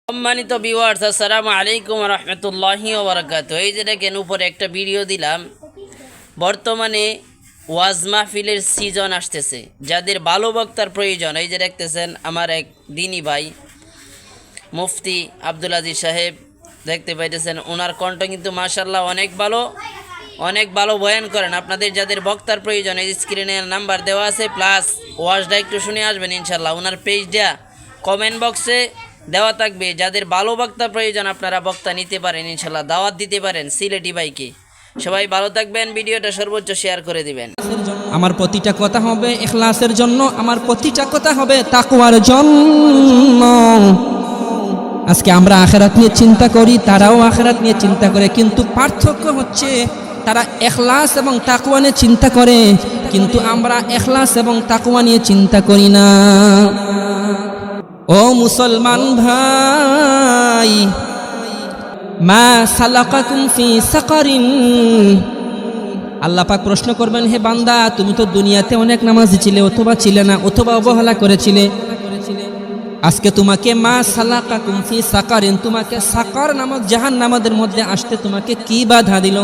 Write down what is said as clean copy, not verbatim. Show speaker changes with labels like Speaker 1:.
Speaker 1: সম্মানিত ভিউয়ার্স, আসসালামু আলাইকুম ওয়া রাহমাতুল্লাহি ওয়া বারাকাতুহু। এই যে দেখেন উপরে একটা ভিডিও দিলাম। বর্তমানে ওয়াজ মাহফিলের সিজন আসতেছে, যাদের ভালো বক্তার প্রয়োজন। এই যে দেখতেছেন আমার এক দিনী ভাই মুফতি আব্দুল আজিজ সাহেব, দেখতে পাইতেছেন ওনার কণ্ঠ কিন্তু মাশাআল্লাহ অনেক ভালো বয়ান করেন। আপনাদের যাদের বক্তার প্রয়োজন এই স্ক্রিনে নাম্বার দেওয়া আছে, প্লাস ওয়াজটা একটু শুনে আসবেন ইনশাআল্লাহ। ওনার পেজটা কমেন্ট বক্সে দেওয়া থাকবে। যাদের ভালো বক্তা প্রয়োজন আপনারা বক্তা নিতে পারেন ইনশাআল্লাহ, দাওয়াত দিতে পারেন সিলেটি ভাইকে। সবাই ভালো থাকবেন, ভিডিওটা সর্বোচ্চ শেয়ার করে দিবেন।
Speaker 2: আমার প্রতিটা কথা হবে ইখলাসের জন্য, আমার প্রতিটা কথা হবে তাকওয়ার জন্য। আজকে আমরা আখিরাত নিয়ে চিন্তা করি, তারাও আখিরাত নিয়ে চিন্তা করে, কিন্তু পার্থক্য হচ্ছে তারা ইখলাস এবং তাকওয়া নিয়ে চিন্তা করে, কিন্তু আমরা ইখলাস এবং তাকওয়া নিয়ে চিন্তা করি না। ও মুসলমান ভাই, মা সালাকাকুম ফি সাকারিন, আল্লাহ পাক প্রশ্ন করবেন, হে বান্দা তুমি তো দুনিয়াতে অনেক নামাজি ছিলে, অথবা ছিলে না, অথবা অবহেলা করেছিলে। আজকে তোমাকে মা সালাকাকুম ফি সাকারিন, তোমাকে সাকার নামক জাহান্নামের মধ্যে আসতে তোমাকে কি বাধা দিল?